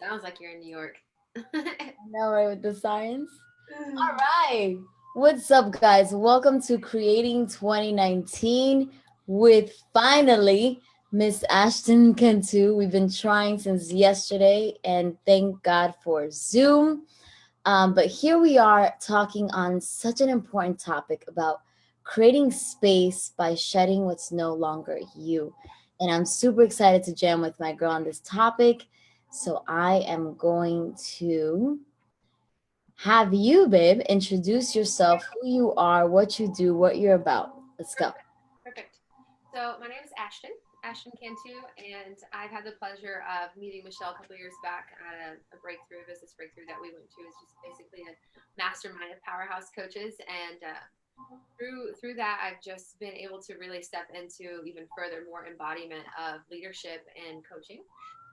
Sounds like you're in New York. I know, right, with the science. All right. What's up, guys? Welcome to Creating 2019 with finally Miss Ashton Cantou. We've been trying since yesterday, and thank God for Zoom. But here we are talking on such an important topic about creating space by shedding what's no longer you. And I'm super excited to jam with my girl on this topic. So I am going to have you, babe, introduce yourself, who you are, what you do, what you're about. Let's go. Perfect. Perfect. So my name is Ashton, Ashton Cantu, and I've had the pleasure of meeting Michelle a couple of years back at a breakthrough, a business breakthrough that we went to. It's just basically a mastermind of powerhouse coaches, and through that, I've just been able to really step into even further, more embodiment of leadership and coaching.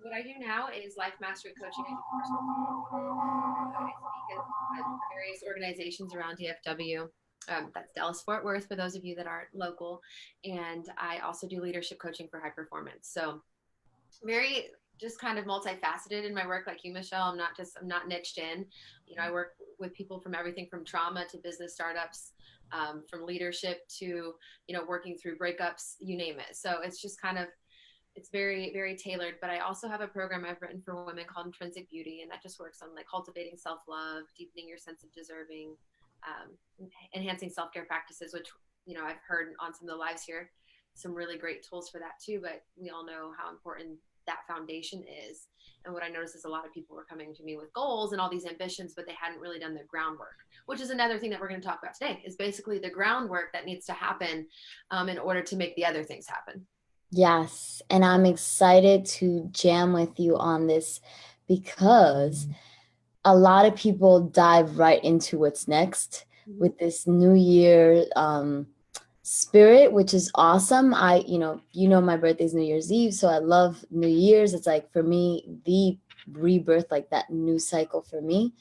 What I do now is life mastery coaching and personal. I speak at various organizations around DFW. That's Dallas Fort Worth for those of you that aren't local. And I also do leadership coaching for high performance. So very just kind of multifaceted in my work like you, Michelle. I'm not niched in. I work with people from everything from trauma to business startups, from leadership to, working through breakups, you name it. So it's just kind of it's very, very tailored. But I also have a program I've written for women called Intrinsic Beauty, and that just works on like cultivating self-love, deepening your sense of deserving, enhancing self-care practices, which I've heard on some of the lives here, some really great tools for that too. But we all know how important that foundation is. And what I noticed is a lot of people were coming to me with goals and all these ambitions, but they hadn't really done the groundwork, which is another thing that we're going to talk about today, is basically the groundwork that needs to happen in order to make the other things happen. Yes, and I'm excited to jam with you on this because a lot of people dive right into what's next with this new year spirit, which is awesome. My birthday's New Year's Eve, so I love New Year's. It's like for me the rebirth, like that new cycle for me.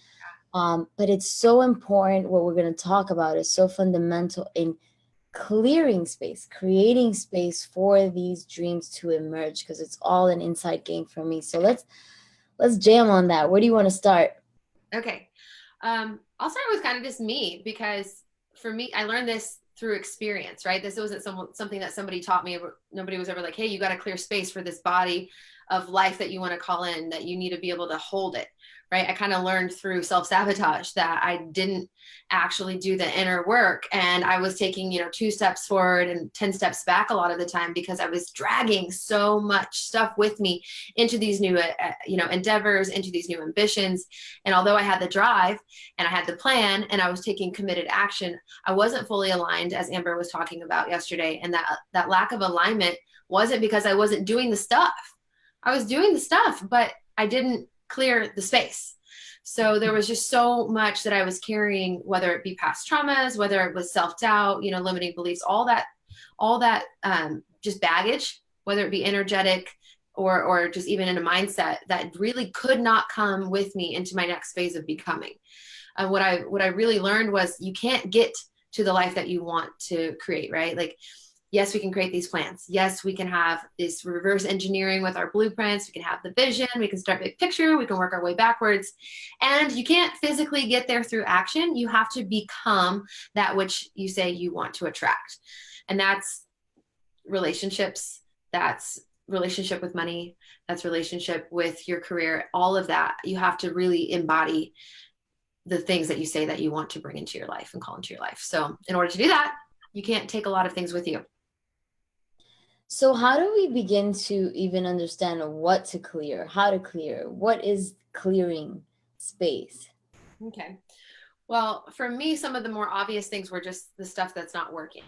But it's so important. What we're going to talk about is so fundamental in clearing space, creating space for these dreams to emerge, because it's all an inside game for me. So let's jam on that. Where do you want to start? Okay. I'll start with kind of just me, because for me, I learned this through experience, right? This wasn't something that somebody taught me. Nobody was ever like, hey, you got to clear space for this body of life that you want to call in, that you need to be able to hold it, right? I kind of learned through self-sabotage that I didn't actually do the inner work, and I was taking 2 steps forward and 10 steps back a lot of the time, because I was dragging so much stuff with me into these new endeavors, into these new ambitions. And although I had the drive and I had the plan and I was taking committed action, I wasn't fully aligned, as Amber was talking about yesterday. And that lack of alignment wasn't because I wasn't doing the stuff. I was doing the stuff, but I didn't clear the space. So there was just so much that I was carrying, whether it be past traumas, whether it was self-doubt, limiting beliefs, all that just baggage, whether it be energetic or just even in a mindset, that really could not come with me into my next phase of becoming. What I really learned was you can't get to the life that you want to create, right? Like, yes, we can create these plans. Yes, we can have this reverse engineering with our blueprints. We can have the vision. We can start big picture. We can work our way backwards. And you can't physically get there through action. You have to become that which you say you want to attract. And that's relationships. That's relationship with money. That's relationship with your career. All of that. You have to really embody the things that you say that you want to bring into your life and call into your life. So in order to do that, you can't take a lot of things with you. So how do we begin to even understand what to clear, how to clear? What is clearing space? Okay. Well, for me, some of the more obvious things were just the stuff that's not working.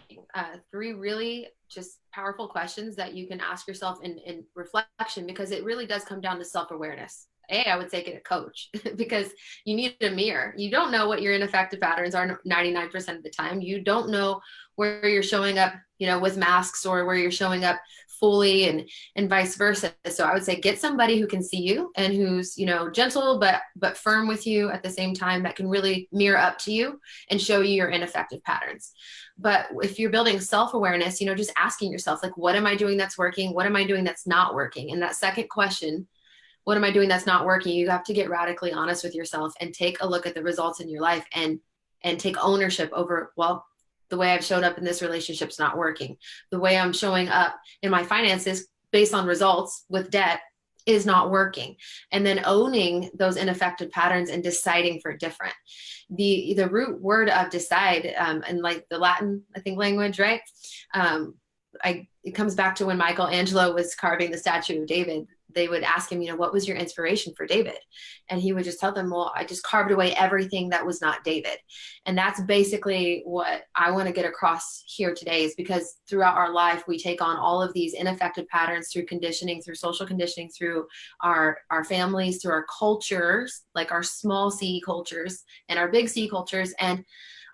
3 really just powerful questions that you can ask yourself in reflection, because it really does come down to self-awareness. I would say get a coach because you need a mirror. You don't know what your ineffective patterns are 99% of the time. You don't know where you're showing up, with masks, or where you're showing up fully, and vice versa. So I would say get somebody who can see you and who's, gentle, but firm with you at the same time, that can really mirror up to you and show you your ineffective patterns. But if you're building self-awareness, just asking yourself, like, what am I doing that's working? What am I doing that's not working? And that second question, what am I doing that's not working? You have to get radically honest with yourself and take a look at the results in your life and take ownership over, well, the way I've showed up in this relationship's not working. The way I'm showing up in my finances based on results with debt is not working. And then owning those ineffective patterns and deciding for different. The root word of decide, in like the Latin, I think, language, right? It comes back to when Michelangelo was carving the statue of David. They would ask him, what was your inspiration for David? And he would just tell them, well, I just carved away everything that was not David. And that's basically what I want to get across here today, is because throughout our life, we take on all of these ineffective patterns through conditioning, through social conditioning, through our families, through our cultures, like our small C cultures and our big C cultures. And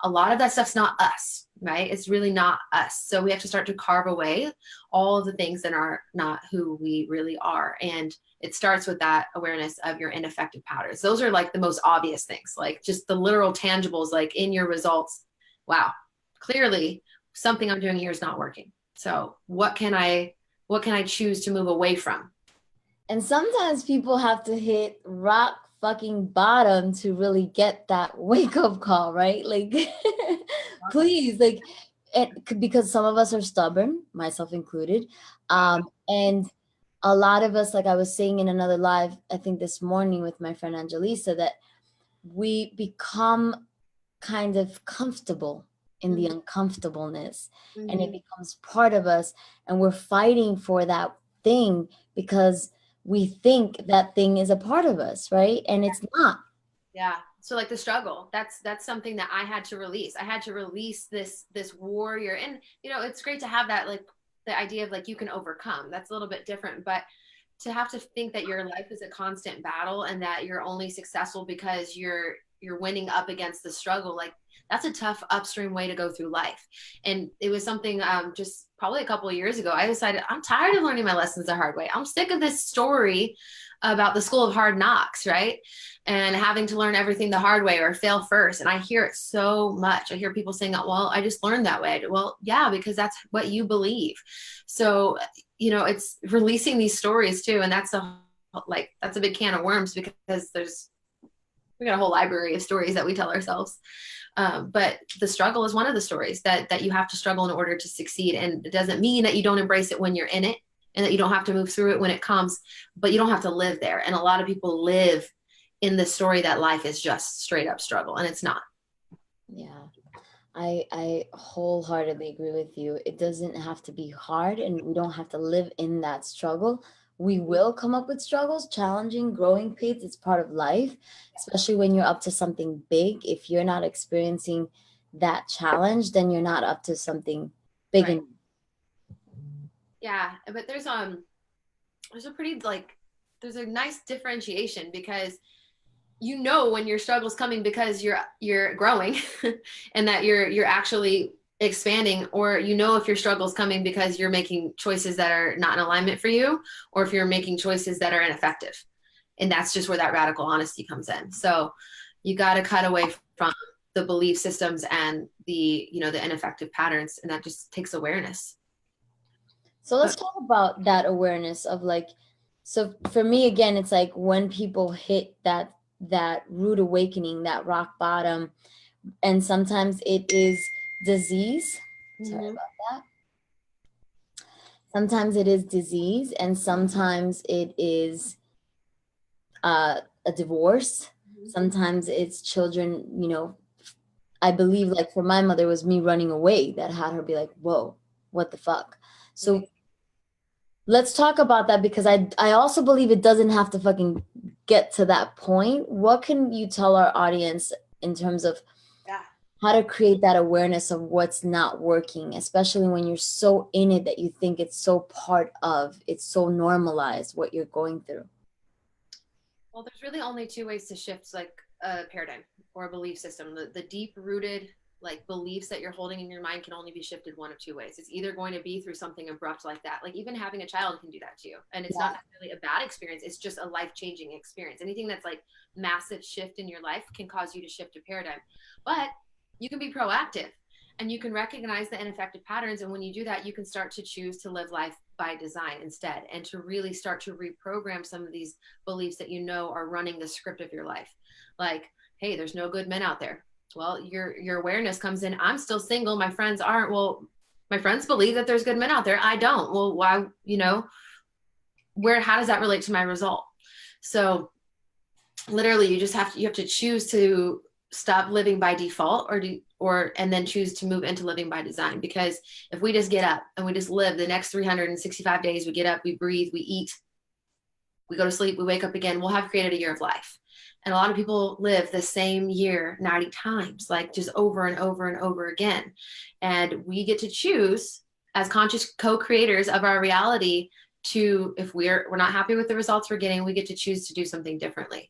a lot of that stuff's not us, right? It's really not us. So we have to start to carve away all of the things that are not who we really are. And it starts with that awareness of your ineffective patterns. Those are like the most obvious things, like just the literal tangibles, like in your results. Wow, clearly something I'm doing here is not working. So what can I choose to move away from? And sometimes people have to hit rock fucking bottom to really get that wake up call, right? Like, please, like, because some of us are stubborn, myself included. And a lot of us, like I was saying in another live, I think this morning with my friend Angelisa, that we become kind of comfortable in the uncomfortableness, and it becomes part of us, and we're fighting for that thing because we think that thing is a part of us, right? And it's not. Yeah. So like the struggle, that's something that I had to release. I had to release this warrior. And it's great to have that, like the idea of like you can overcome. That's a little bit different, but to have to think that your life is a constant battle and that you're only successful because you're winning up against the struggle, like that's a tough upstream way to go through life. And it was something just probably a couple of years ago, I decided I'm tired of learning my lessons the hard way. I'm sick of this story about the school of hard knocks, right? And having to learn everything the hard way or fail first. And I hear it so much. I hear people saying, well, I just learned that way. Well, yeah, because that's what you believe. So, it's releasing these stories too. And that's a big can of worms, because we got a whole library of stories that we tell ourselves. But the struggle is one of the stories that you have to struggle in order to succeed. And it doesn't mean that you don't embrace it when you're in it and that you don't have to move through it when it comes, but you don't have to live there. And a lot of people live in the story that life is just straight up struggle, and it's not. Yeah, I wholeheartedly agree with you. It doesn't have to be hard, and we don't have to live in that struggle. We will come up with struggles, challenging, growing pains. It's part of life, especially when you're up to something big. If you're not experiencing that challenge, then you're not up to something big. Right. Yeah, but there's a pretty there's a nice differentiation, because when your struggle's coming because you're growing and that you're actually expanding, or if your struggle's coming because you're making choices that are not in alignment for you, or if you're making choices that are ineffective. And that's just where that radical honesty comes in. So you got to cut away from the belief systems and the ineffective patterns, and that just takes awareness. So let's talk about that awareness of so for me, again, it's like when people hit that rude awakening, that rock bottom, and sometimes it is disease. Sorry about that. Sometimes it is disease, and sometimes it is a divorce. Sometimes it's children, I believe, like for my mother, it was me running away that had her be like, whoa, what the fuck? So let's talk about that, because I also believe it doesn't have to fucking get to that point. What can you tell our audience in terms of how to create that awareness of what's not working, especially when you're so in it that you think it's so part of, it's so normalized what you're going through? Well, there's really only two ways to shift like a paradigm or a belief system. The deep rooted beliefs that you're holding in your mind can only be shifted one of two ways. It's either going to be through something abrupt like that. Like even having a child can do that to you. And it's not necessarily a bad experience. It's just a life-changing experience. Anything that's like massive shift in your life can cause you to shift a paradigm. But you can be proactive. And you can recognize the ineffective patterns. And when you do that, you can start to choose to live life by design instead, and to really start to reprogram some of these beliefs that you know are running the script of your life. Like, hey, there's no good men out there. Well, your awareness comes in. I'm still single. My friends aren't. Well, my friends believe that there's good men out there. I don't. Well, why, how does that relate to my result? So literally you have to choose to stop living by default and then choose to move into living by design. Because if we just get up and we just live the next 365 days, we get up, we breathe, we eat, we go to sleep, we wake up again, we'll have created a year of life. And a lot of people live the same year 90 times, like just over and over and over again. And we get to choose as conscious co-creators of our reality to, if we're not happy with the results we're getting, we get to choose to do something differently.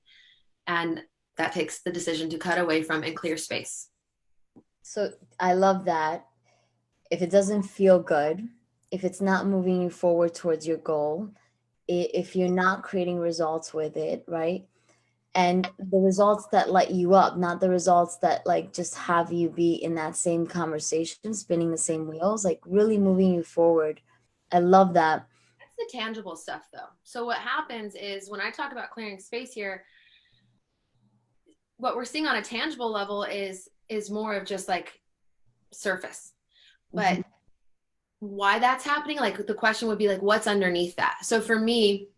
And that takes the decision to cut away from and clear space. So I love that. If it doesn't feel good, if it's not moving you forward towards your goal, if you're not creating results with it, right? And the results that light you up, not the results that like just have you be in that same conversation, spinning the same wheels, like really moving you forward. I love that. That's the tangible stuff though. So what happens is when I talk about clearing space here, what we're seeing on a tangible level is more of just like surface. But why that's happening, like the question would be like, what's underneath that? So for me,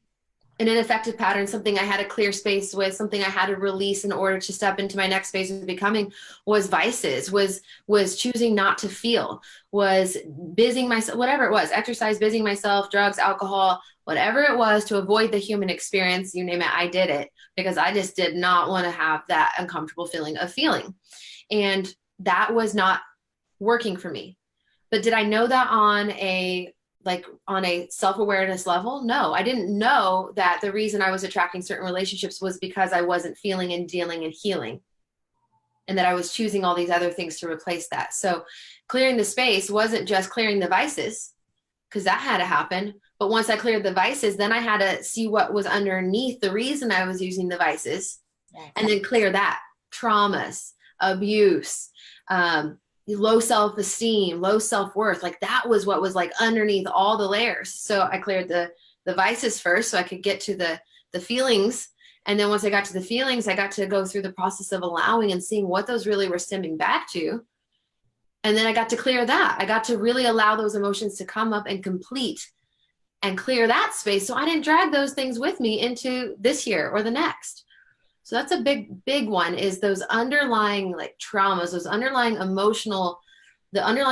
an ineffective pattern, something I had to clear space with, something I had to release in order to step into my next phase of becoming, was vices, was choosing not to feel, was busying myself, whatever it was, exercise, busying myself, drugs, alcohol, whatever it was to avoid the human experience, you name it, I did it because I just did not want to have that uncomfortable feeling of feeling. And that was not working for me. But did I know that on a self-awareness level? No, I didn't know that the reason I was attracting certain relationships was because I wasn't feeling and dealing and healing, and that I was choosing all these other things to replace that. So clearing the space wasn't just clearing the vices, because that had to happen. But once I cleared the vices, then I had to see what was underneath the reason I was using the vices, and then clear that. Traumas, abuse, low self-esteem, low self-worth, like that was what was like underneath all the layers. So I cleared the vices first so I could get to the feelings. And then once I got to the feelings, I got to go through the process of allowing and seeing what those really were stemming back to. And then I got to clear that. I got to really allow those emotions to come up and complete and clear that space. So I didn't drag those things with me into this year or the next. So that's a big one, is those underlying like traumas, the underlying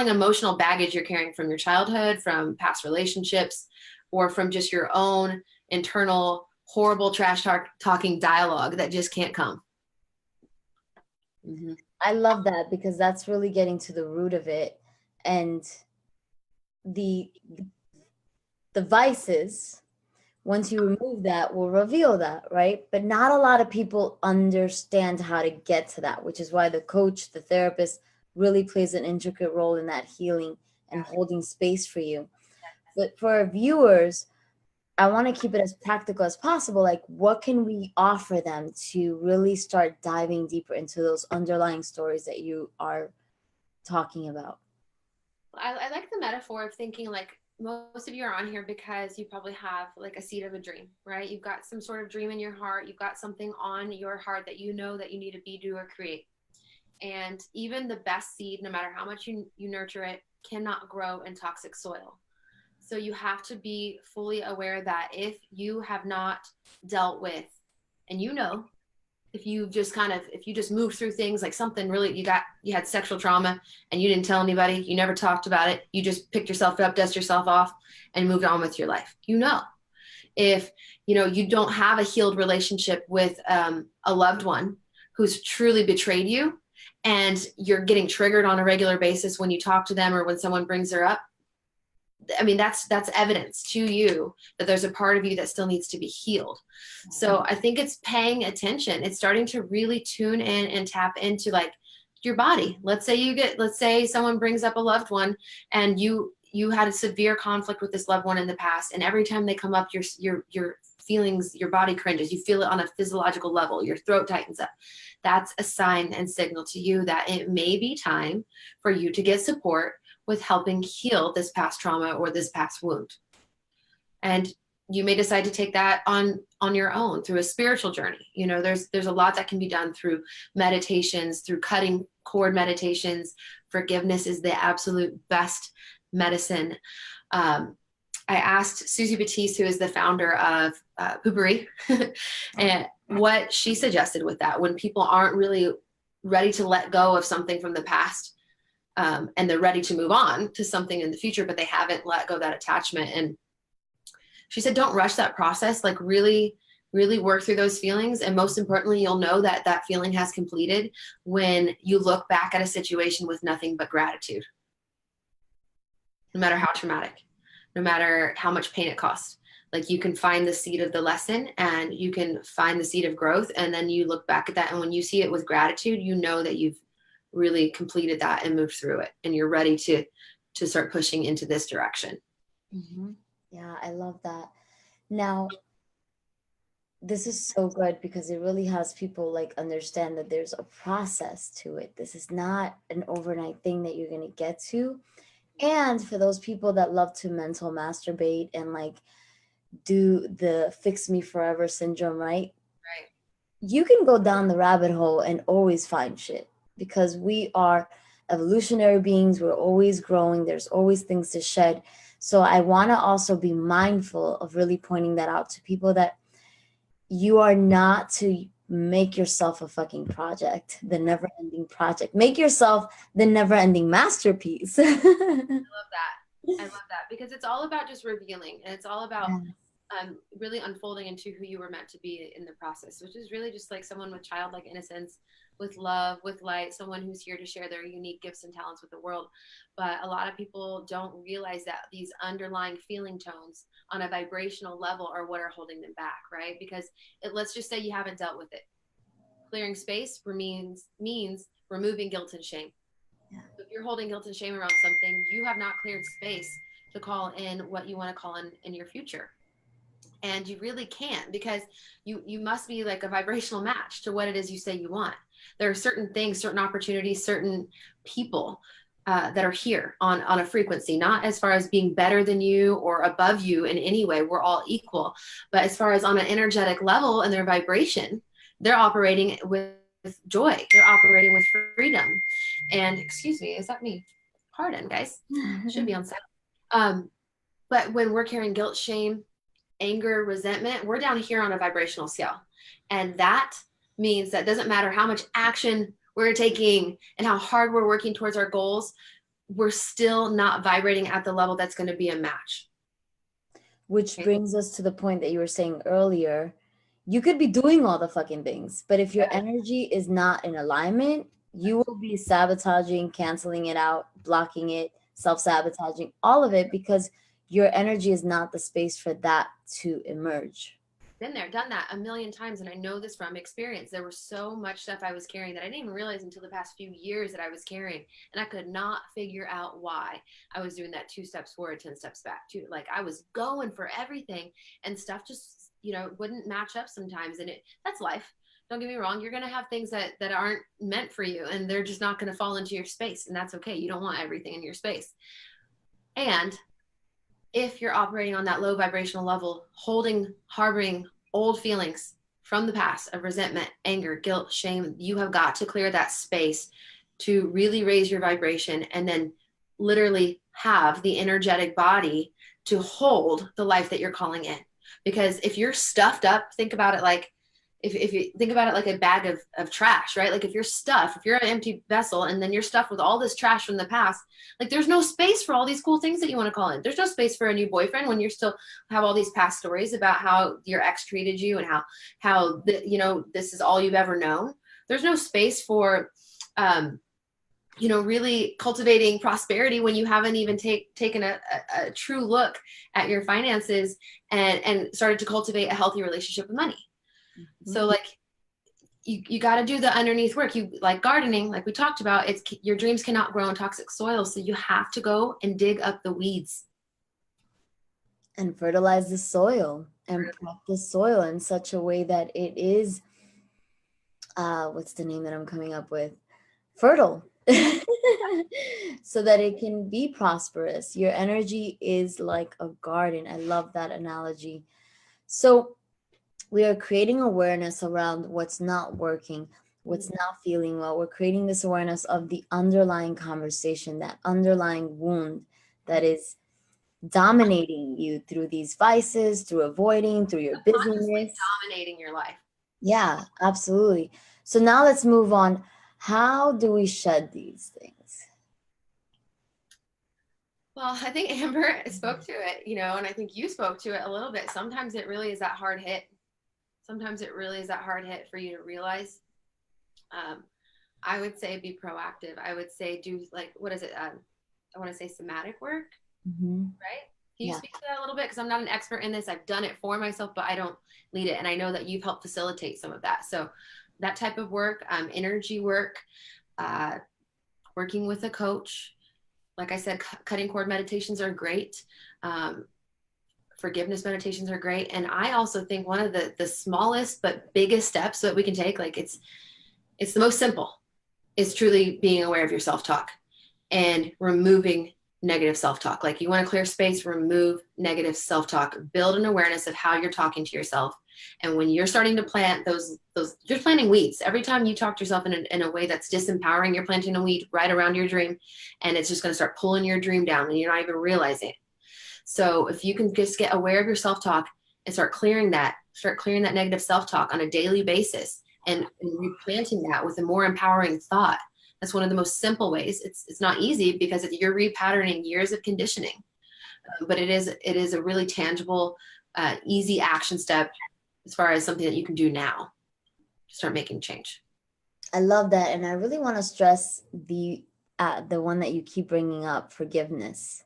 emotional baggage you're carrying from your childhood, from past relationships, or from just your own internal horrible trash talking dialogue that just can't come. Mm-hmm. I love that, because that's really getting to the root of it. And the vices, once you remove that, will reveal that, right? But not a lot of people understand how to get to that, which is why the coach, the therapist, really plays an intricate role in that healing and holding space for you. But for our viewers, I want to keep it as practical as possible. Like, what can we offer them to really start diving deeper into those underlying stories that you are talking about? I like the metaphor of thinking like, most of you are on here because you probably have like a seed of a dream, right? You've got some sort of dream in your heart. You've got something on your heart that you know that you need to be, do, or create. And even the best seed, no matter how much you nurture it, cannot grow in toxic soil. So you have to be fully aware that if you have not dealt with, and if you just moved through things like something really, you had sexual trauma and you didn't tell anybody, you never talked about it, you just picked yourself up, dust yourself off, and moved on with your life. If you don't have a healed relationship with a loved one who's truly betrayed you, and you're getting triggered on a regular basis when you talk to them or when someone brings her up, I mean, that's evidence to you that there's a part of you that still needs to be healed. So I think it's paying attention. It's starting to really tune in and tap into like your body. Let's say someone brings up a loved one and you had a severe conflict with this loved one in the past. And every time they come up, you're feelings, your body cringes, you feel it on a physiological level, your throat tightens up, that's a sign and signal to you that it may be time for you to get support with helping heal this past trauma or this past wound. And you may decide to take that on your own through a spiritual journey. You know, there's a lot that can be done through meditations, through cutting cord meditations. Forgiveness is the absolute best medicine. I asked Susie Batiste, who is the founder of Poopery, and what she suggested with that when people aren't really ready to let go of something from the past, and they're ready to move on to something in the future, but they haven't let go of that attachment. And she said, don't rush that process. Like really, really work through those feelings. And most importantly, you'll know that that feeling has completed when you look back at a situation with nothing but gratitude. No matter how traumatic, no matter how much pain it costs. Like you can find the seed of the lesson and you can find the seed of growth. And then you look back at that. And when you see it with gratitude, you know that you've really completed that and moved through it. And you're ready to start pushing into this direction. Mm-hmm. Yeah, I love that. Now, this is so good because it really has people like understand that there's a process to it. This is not an overnight thing that you're going to get to. And for those people that love to mental masturbate and like do the fix me forever syndrome, right? Right. You can go down the rabbit hole and always find shit because we are evolutionary beings. We're always growing. There's always things to shed. So I want to also be mindful of really pointing that out to people that you are not to make yourself a fucking project, the never ending project. Make yourself the never ending masterpiece. I love that. I love that because it's all about just revealing and it's all about really unfolding into who you were meant to be in the process, which is really just like someone with childlike innocence, with love, with light, someone who's here to share their unique gifts and talents with the world. But a lot of people don't realize that these underlying feeling tones on a vibrational level are what are holding them back, right? Because let's just say you haven't dealt with it. Clearing space means removing guilt and shame. Yeah. If you're holding guilt and shame around something, you have not cleared space to call in what you want to call in your future. And you really can't because you must be like a vibrational match to what it is you say you want. There are certain things, certain opportunities, certain people that are here on a frequency, not as far as being better than you or above you in any way. We're all equal. But as far as on an energetic level and their vibration, they're operating with joy. They're operating with freedom. And excuse me, is that me? Pardon, guys. Should be on silent. But when we're carrying guilt, shame, anger, resentment, we're down here on a vibrational scale. And that means that doesn't matter how much action we're taking and how hard we're working towards our goals, we're still not vibrating at the level that's going to be a match. Which brings us to the point that you were saying earlier. You could be doing all the fucking things, but if your energy is not in alignment, you will be sabotaging, canceling it out, blocking it, self-sabotaging, all of it because your energy is not the space for that to emerge. Been there, done that a million times. And I know this from experience. There was so much stuff I was carrying that I didn't even realize until the past few years that I was carrying. And I could not figure out why I was doing that 2 steps forward, 10 steps back too. Like I was going for everything and stuff just, wouldn't match up sometimes. And that's life. Don't get me wrong. You're going to have things that aren't meant for you and they're just not going to fall into your space. And that's okay. You don't want everything in your space. And if you're operating on that low vibrational level, harboring old feelings from the past of resentment, anger, guilt, shame, you have got to clear that space to really raise your vibration and then literally have the energetic body to hold the life that you're calling in. Because if you're stuffed up, think about it like, if you think about it like a bag of trash, right? Like if you're an empty vessel and then you're stuffed with all this trash from the past, like there's no space for all these cool things that you want to call in. There's no space for a new boyfriend when you're still have all these past stories about how your ex treated you and how this is all you've ever known. There's no space for, really cultivating prosperity when you haven't even taken a true look at your finances and started to cultivate a healthy relationship with money. So like you got to do the underneath work. You like gardening, like we talked about, your dreams cannot grow in toxic soil. So you have to go and dig up the weeds and fertilize the soil. and prep the soil in such a way that it is, what's the name that I'm coming up with? Fertile. So that it can be prosperous. Your energy is like a garden. I love that analogy. So we are creating awareness around what's not working, what's not feeling well. We're creating this awareness of the underlying conversation, that underlying wound that is dominating you through these vices, through avoiding, through your Consciously busyness. dominating your life. Yeah, absolutely. So now let's move on. How do we shed these things? Well, I think Amber spoke to it, you know, and I think you spoke to it a little bit. Sometimes it really is that hard hit. Sometimes it really is that hard hit for you to realize. I would say be proactive. I would say do like, what is it? I want to say somatic work, right? Can you Yeah. speak to that a little bit? Because I'm not an expert in this. I've done it for myself, but I don't lead it. And I know that you've helped facilitate some of that. So that type of work, energy work, uh, working with a coach. Like I said, cutting cord meditations are great. Forgiveness meditations are great. And I also think one of the smallest but biggest steps that we can take, like it's the most simple, is truly being aware of your self-talk and removing negative self-talk. Like you want to clear space, remove negative self-talk, build an awareness of how you're talking to yourself. And when you're starting to plant those you're planting weeds. Every time you talk to yourself in a way that's disempowering, you're planting a weed right around your dream, and it's just going to start pulling your dream down and you're not even realizing it. So if you can just get aware of your self-talk and start clearing that negative self-talk on a daily basis and replanting that with a more empowering thought. That's one of the most simple ways. It's not easy because you're repatterning years of conditioning, but it is a really tangible, easy action step as far as something that you can do now to start making change. I love that, and I really want to stress the one that you keep bringing up, forgiveness,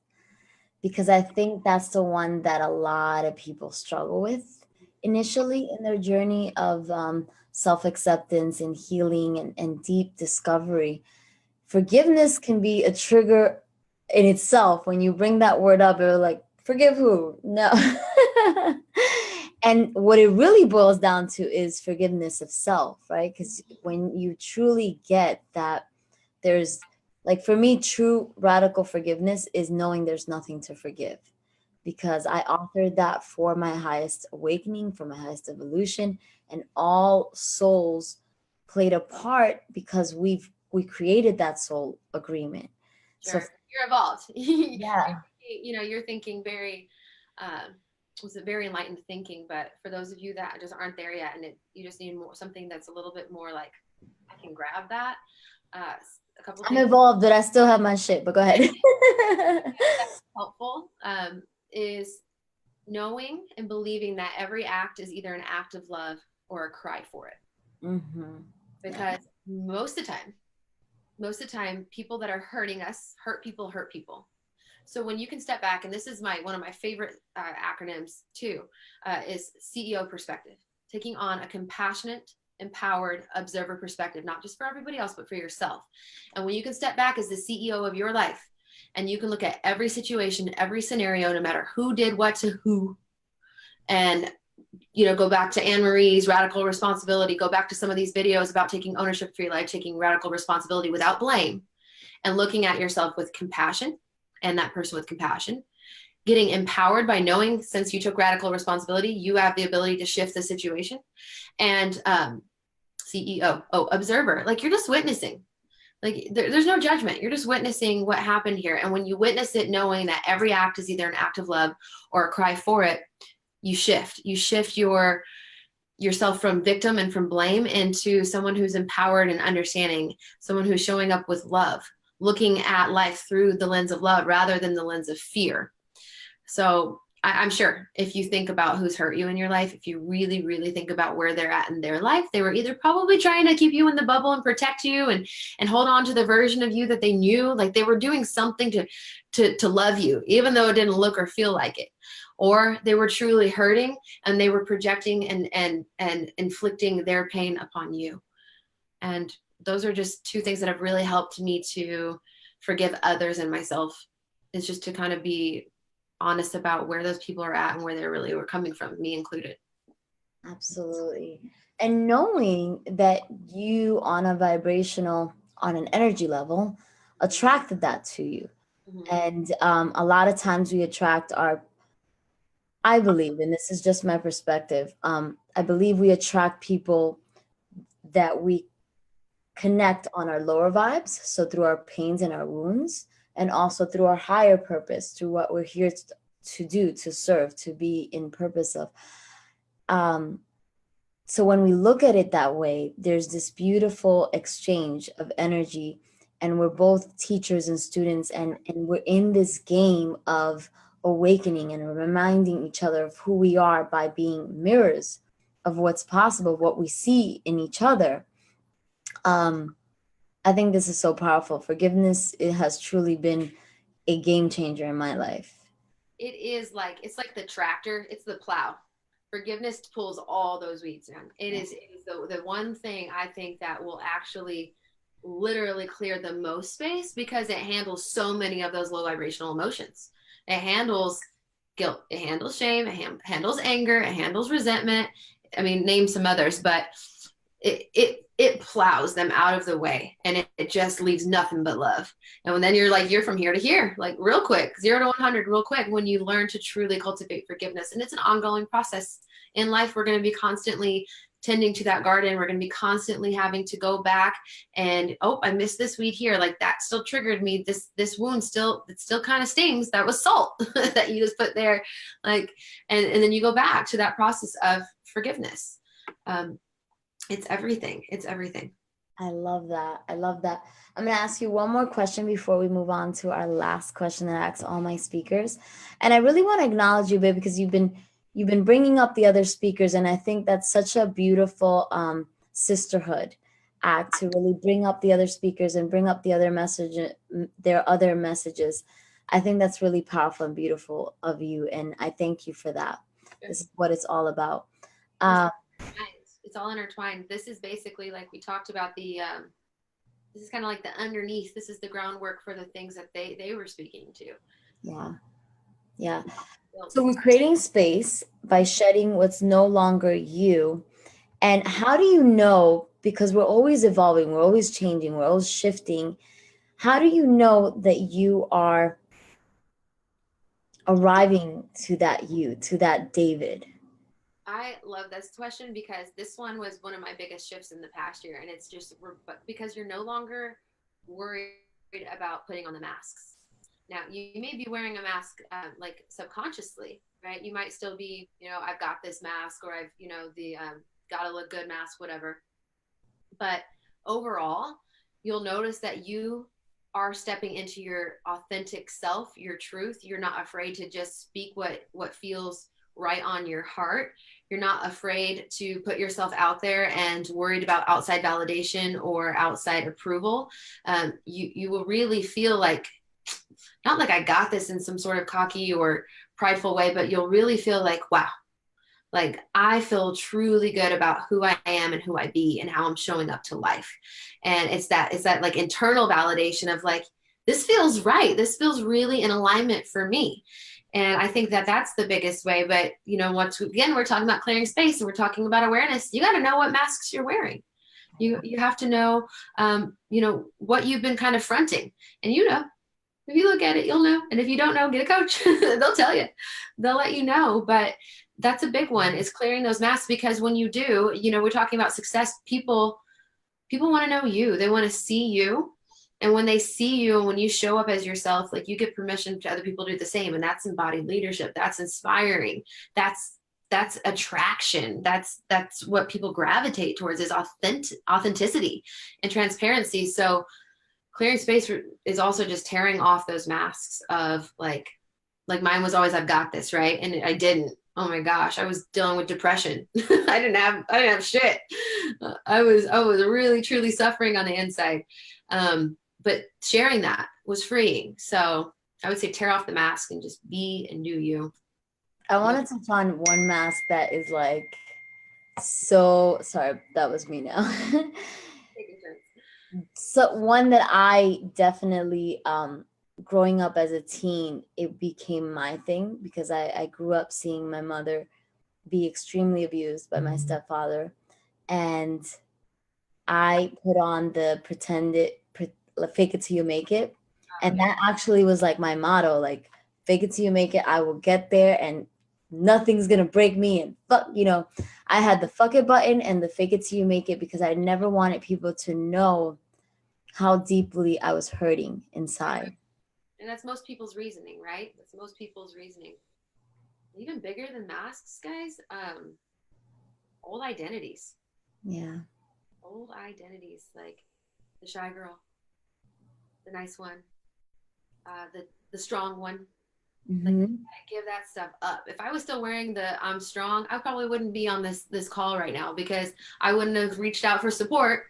because I think that's the one that a lot of people struggle with initially in their journey of self acceptance and healing and deep discovery. Forgiveness can be a trigger in itself. When you bring that word up, they're like, forgive who? No. And what it really boils down to is forgiveness of self, right? Because when you truly get that, there's, like, for me, true radical forgiveness is knowing there's nothing to forgive, because I authored that for my highest awakening, for my highest evolution, and all souls played a part because we created that soul agreement. Sure. So You're evolved. yeah, You're thinking very, was it very enlightened thinking, but for those of you that just aren't there yet, and you just need more, something that's a little bit more like, I can grab that. A couple I'm things evolved, but I still have my shit. But go ahead. that's helpful is knowing and believing that every act is either an act of love or a cry for it. Mm-hmm. Because most of the time, people that are hurting us hurt people. So when you can step back, and this is one of my favorite acronyms too, is CEO perspective, taking on a compassionate, empowered observer perspective, not just for everybody else, but for yourself. And when you can step back as the CEO of your life, and you can look at every situation, every scenario, no matter who did what to who, and go back to Anne Marie's radical responsibility, go back to some of these videos about taking ownership for your life, taking radical responsibility without blame, and looking at yourself with compassion, and that person with compassion, getting empowered by knowing, since you took radical responsibility, you have the ability to shift the situation. And observer, like you're just witnessing. Like there's no judgment. You're just witnessing what happened here. And when you witness it, knowing that every act is either an act of love or a cry for it, you shift yourself from victim and from blame into someone who's empowered and understanding, someone who's showing up with love, looking at life through the lens of love rather than the lens of fear. So I'm sure if you think about who's hurt you in your life, if you really, really think about where they're at in their life, they were either probably trying to keep you in the bubble and protect you and hold on to the version of you that they knew, like they were doing something to love you, even though it didn't look or feel like it. Or they were truly hurting and they were projecting and inflicting their pain upon you. And those are just two things that have really helped me to forgive others and myself, is just to kind of be honest about where those people are at and where they really were coming from, me included. Absolutely. And knowing that you on a vibrational, on an energy level, attracted that to you. Mm-hmm. And a lot of times we attract our, I believe, and this is just my perspective, I believe we attract people that we connect on our lower vibes. So through our pains and our wounds, and also through our higher purpose, through what we're here to do, to serve, to be in purpose of. So when we look at it that way, there's this beautiful exchange of energy, and we're both teachers and students, and we're in this game of awakening and reminding each other of who we are by being mirrors of what's possible, what we see in each other. I think this is so powerful. Forgiveness, it has truly been a game changer in my life. It is like, it's like the tractor, it's the plow. Forgiveness pulls all those weeds down. It is the one thing I think that will actually literally clear the most space, because it handles so many of those low vibrational emotions. It handles guilt, it handles shame, it handles anger, it handles resentment. I mean, name some others, but it plows them out of the way, and it just leaves nothing but love. And then you're from here to here, like real quick, 0 to 100 real quick, when you learn to truly cultivate forgiveness. And it's an ongoing process in life. We're going to be constantly tending to that garden. We're going to be constantly having to go back and, oh, I missed this weed here, like that still triggered me, this wound still, it still kind of stings, that was salt that you just put there, like, and then you go back to that process of forgiveness. It's everything. It's everything. I love that. I love that. I'm going to ask you one more question before we move on to our last question that I ask all my speakers. And I really want to acknowledge you, babe, because you've been bringing up the other speakers, and I think that's such a beautiful sisterhood act, to really bring up the other speakers and bring up the other their other messages. I think that's really powerful and beautiful of you, and I thank you for that. This is what it's all about. It's all intertwined. This is basically, like we talked about, this is kind of like the underneath. This is the groundwork for the things that they were speaking to. Yeah. So we're creating space by shedding what's no longer you. And how do you know, because we're always evolving, we're always changing, we're always shifting, how do you know that you are arriving to that you, to that David? I love this question, because this one was one of my biggest shifts in the past year. And it's just because you're no longer worried about putting on the masks. Now, you may be wearing a mask like subconsciously, right? You might still be, I've got this mask, or I've, the gotta look good mask, whatever. But overall, you'll notice that you are stepping into your authentic self, your truth. You're not afraid to just speak what feels right on your heart. You're not afraid to put yourself out there and worried about outside validation or outside approval. You will really feel like, not like I got this in some sort of cocky or prideful way, but you'll really feel like, wow, like I feel truly good about who I am and who I be and how I'm showing up to life. And it's that like internal validation of like, this feels right. This feels really in alignment for me. And I think that that's the biggest way. But, once again, we're talking about clearing space, and we're talking about awareness. You got to know what masks you're wearing. You have to know, what you've been kind of fronting. And, if you look at it, you'll know. And if you don't know, get a coach. They'll tell you. They'll let you know. But that's a big one, is clearing those masks, because when you do, we're talking about success. People want to know you. They want to see you. And when they see you, and when you show up as yourself, like, you give permission to other people to do the same. And that's embodied leadership. That's inspiring. That's attraction. That's what people gravitate towards, is authenticity and transparency. So clearing space is also just tearing off those masks of like mine was always, I've got this, right? And I didn't. Oh my gosh, I was dealing with depression. I didn't have shit. I was really truly suffering on the inside. But sharing that was freeing. So I would say tear off the mask and just be and do you. I want to touch on one mask that is like, so sorry, that was me now. So one that I definitely growing up as a teen, it became my thing because I grew up seeing my mother be extremely abused by my stepfather. And I put on the fake it till you make it. And that actually was like my motto, like fake it till you make it. I will get there and nothing's gonna break me. And fuck, I had the fuck it button and the fake it till you make it because I never wanted people to know how deeply I was hurting inside. And that's most people's reasoning, right? That's most people's reasoning. Even bigger than masks, guys, old identities. Yeah. Old identities, like the shy girl, the nice one, the strong one. Like, Mm-hmm. give that stuff up. If I was still wearing the I'm strong, I probably wouldn't be on this call right now because I wouldn't have reached out for support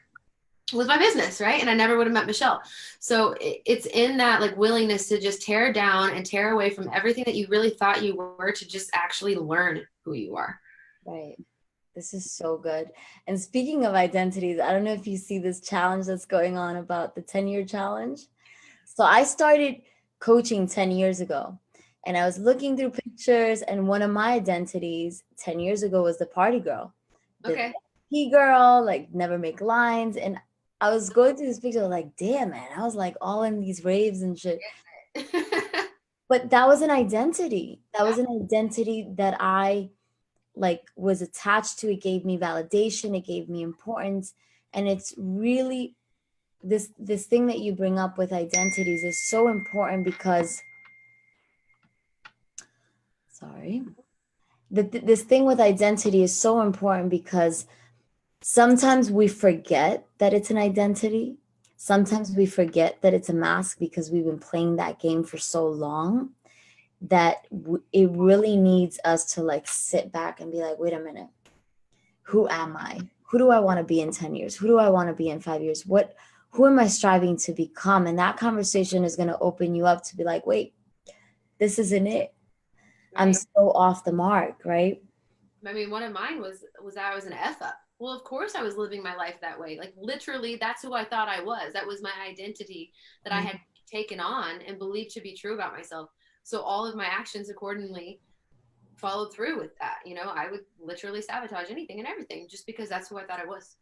with my business, right? And I never would have met Michelle. So it's in that like willingness to just tear down and tear away from everything that you really thought you were to just actually learn who you are. Right. This is so good. And speaking of identities, I don't know if you see this challenge that's going on about the 10-year challenge. So I started coaching 10 years ago and I was looking through pictures, and one of my identities 10 years ago was the party girl, the Okay. P girl, like never make lines. And I was going through this picture, like, damn, man, I was like all in these raves and shit. But that was an identity. That was an identity that I like was attached to. It gave me validation, it gave me importance. And it's really this thing that you bring up with identities is so important because this thing with identity is so important because sometimes we forget that it's an identity. Sometimes we forget that it's a mask because we've been playing that game for so long that it really needs us to like sit back and be like, wait a minute, who am I? Who do I want to be in 10 years? Who do I want to be in 5 years? Who am I striving to become? And that conversation is going to open you up to be like, wait, this isn't it. Right. I'm so off the mark, right? I mean, one of mine was that I was an F up. Well, of course I was living my life that way. Like literally, that's who I thought I was. That was my identity that I had taken on and believed to be true about myself. So all of my actions accordingly followed through with that. I would literally sabotage anything and everything just because that's who I thought I was.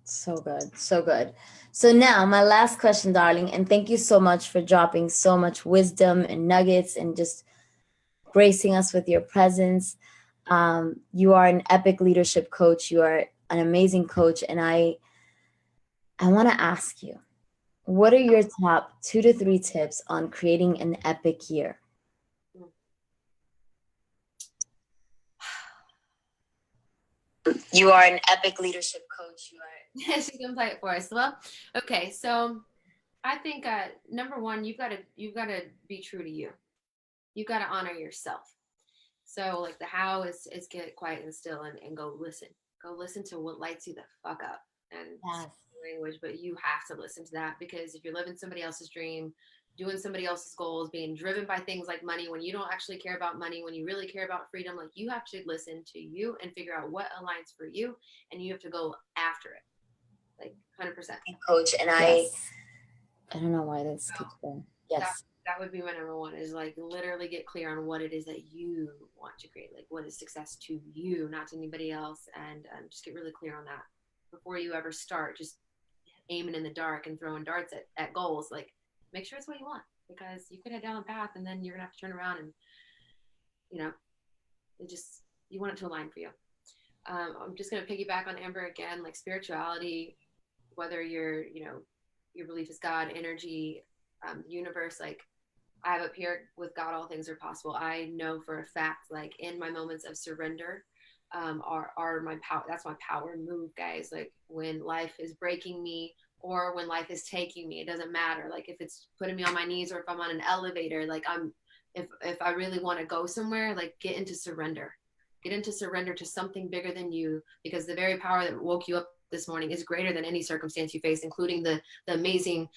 So good. So good. So now my last question, darling, and thank you so much for dropping so much wisdom and nuggets and just gracing us with your presence. You are an epic leadership coach. You are an amazing coach. And I want to ask you, what are your top 2 to 3 tips on creating an epic year? You are an epic leadership coach. You are. She can play it for us. Well, okay. So I think number one, you've got to be true to you. You've got to honor yourself. So like the how is get quiet and still and go listen to what lights you the fuck up. And yes. Language, but you have to listen to that because if you're living somebody else's dream, doing somebody else's goals, being driven by things like money, when you don't actually care about money, when you really care about freedom, like you have to listen to you and figure out what aligns for you, and you have to go after it, like 100%. Coach, and yes. I don't know why that's keeps going. Yes. That would be my number one, is like literally get clear on what it is that you want to create, like what is success to you, not to anybody else, and just get really clear on that before you ever start just aiming in the dark and throwing darts at goals. Like make sure it's what you want, because you could head down a path and then you're gonna have to turn around and you want it to align for you. I'm just gonna piggyback on Amber again, like spirituality, whether your belief is God, energy, universe, like I have up here, with God all things are possible. I know for a fact, like in my moments of surrender are my power. That's my power move, guys. Like when life is breaking me or when life is taking me, it doesn't matter. Like if it's putting me on my knees or if I'm on an elevator, like if I really want to go somewhere, like get into surrender to something bigger than you, because the very power that woke you up this morning is greater than any circumstance you face, including the amazing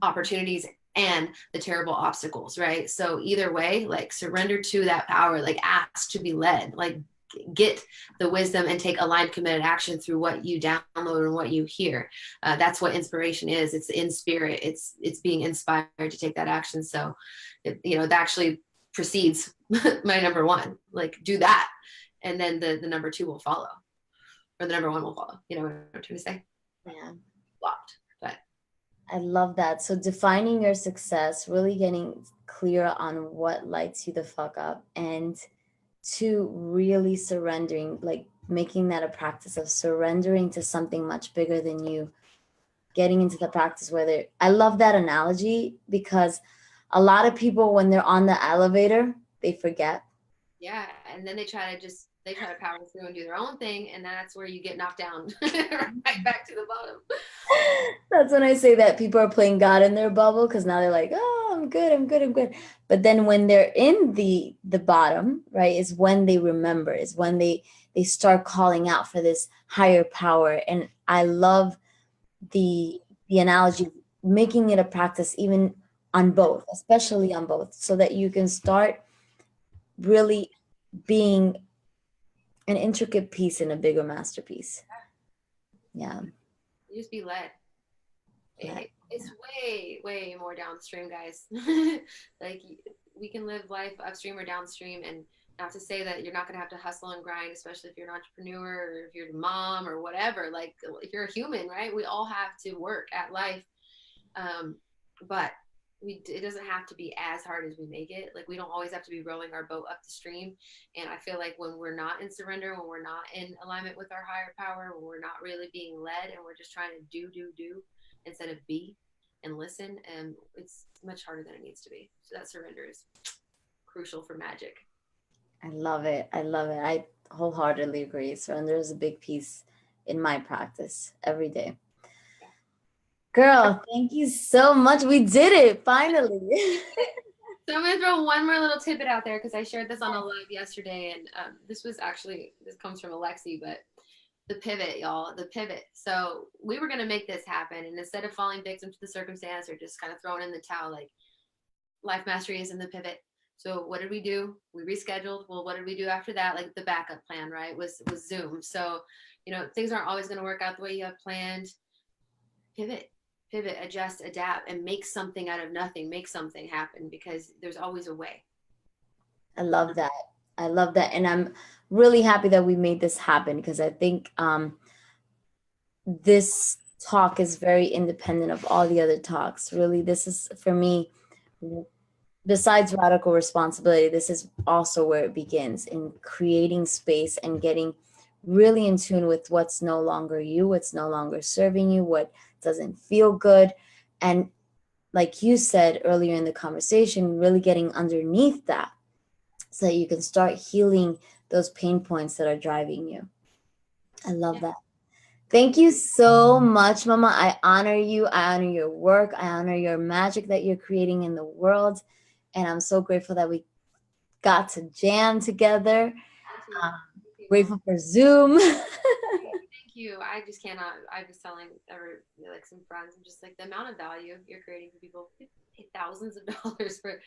opportunities and the terrible obstacles, right? So either way, like surrender to that power, like ask to be led, like get the wisdom and take aligned, committed action through what you download and what you hear. That's what inspiration is. It's in spirit. It's being inspired to take that action. So, that actually precedes my number one. Like, do that, and then the number two will follow, or the number one will follow. You know what I'm trying to say? Yeah. Locked. But I love that. So defining your success, really getting clear on what lights you the fuck up, and to really surrendering, like making that a practice of surrendering to something much bigger than you, getting into the practice whether I love that analogy because a lot of people when they're on the elevator, they forget. yeah, and then they try to power through and do their own thing, and that's where you get knocked down right back to the bottom. That's when I say that people are playing God in their bubble because now they're like, oh, I'm good, I'm good, I'm good. But then when they're in the bottom, right, is when they remember, is when they start calling out for this higher power. And I love the analogy, making it a practice even on both, especially on both, so that you can start really being an intricate piece in a bigger masterpiece. Yeah. You just be led. It's way more downstream, guys. Like, we can live life upstream or downstream, and not to say that you're not going to have to hustle and grind, especially if you're an entrepreneur or if you're a mom or whatever. Like, if you're a human, right, we all have to work at life. But it doesn't have to be as hard as we make it. Like, we don't always have to be rowing our boat up the stream. And I feel like when we're not in surrender, when we're not in alignment with our higher power, when we're not really being led and we're just trying to do instead of be and listen, and it's much harder than it needs to be. So that surrender is crucial for Magick. I love it. I love it. I wholeheartedly agree. Surrender is a big piece in my practice every day. Girl, thank you so much. We did it finally. So I'm going to throw one more little tidbit out there because I shared this on a live yesterday, and this comes from Alexi, but the pivot, y'all, the pivot. So we were going to make this happen, and instead of falling victim to the circumstance or just kind of throwing in the towel, like, life mastery is in the pivot. So what did we do? We rescheduled. Well, what did we do after that? Like, the backup plan, right, was Zoom. So, things aren't always going to work out the way you have planned. Pivot, adjust, adapt, and make something out of nothing. Make something happen, because there's always a way. I love that. I love that. And I'm really happy that we made this happen, because I think this talk is very independent of all the other talks. Really, this is, for me, besides radical responsibility, this is also where it begins, in creating space and getting really in tune with what's no longer you, what's no longer serving you, what doesn't feel good. And like you said earlier in the conversation, really getting underneath that so that you can start healing those pain points that are driving you. I love that. Thank you so much, Mama. I honor you. I honor your work. I honor your magic that you're creating in the world. And I'm so grateful that we got to jam together. Grateful for Zoom. Thank you. I just cannot. I was telling like some friends, I'm just like, the amount of value you're creating for people. Pay thousands of dollars for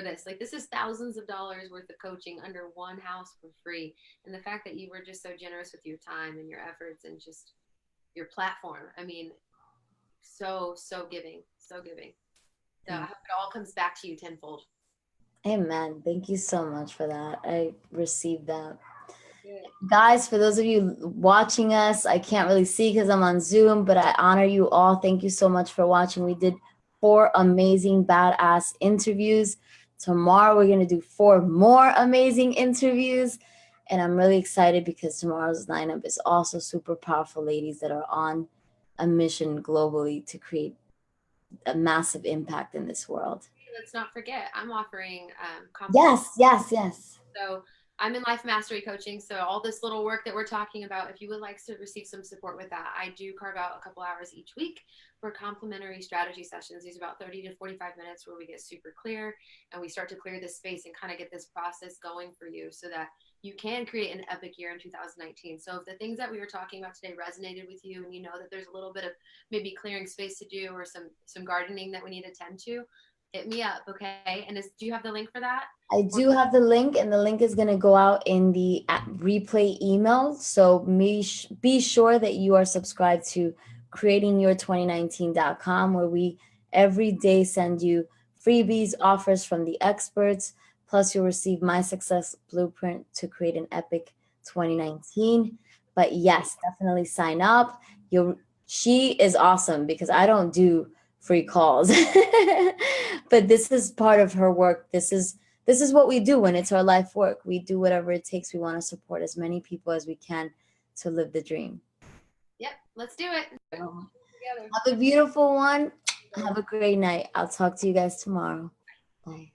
this. Like, this is thousands of dollars worth of coaching under one house for free. And the fact that you were just so generous with your time and your efforts and just your platform. I mean, so giving. So I hope it all comes back to you tenfold. Amen. Thank you so much for that. I received that. Guys, for those of you watching us, I can't really see because I'm on Zoom, but I honor you all. Thank you so much for watching. We did 4 amazing, badass interviews. Tomorrow, we're going to do 4 more amazing interviews. And I'm really excited because tomorrow's lineup is also super powerful ladies that are on a mission globally to create a massive impact in this world. Let's not forget, I'm offering Yes. So I'm in life mastery coaching. So all this little work that we're talking about, if you would like to receive some support with that, I do carve out a couple hours each week for complimentary strategy sessions. These are about 30 to 45 minutes where we get super clear and we start to clear this space and kind of get this process going for you so that you can create an epic year in 2019. So if the things that we were talking about today resonated with you, and you know that there's a little bit of maybe clearing space to do or some gardening that we need to tend to, Hit me up, okay? And do you have the link for that? I do have the link, and the link is going to go out in the replay email. So be sure that you are subscribed to creatingyour2019.com, where we every day send you freebies, offers from the experts. Plus, you'll receive my success blueprint to create an epic 2019. But yes, definitely sign up. She is awesome because I don't do free calls, but this is part of her work. This is what we do when it's our life work. We do whatever it takes. We want to support as many people as we can to live the dream. Yep, let's do it. Have a beautiful one. Have a great night. I'll talk to you guys tomorrow. Bye.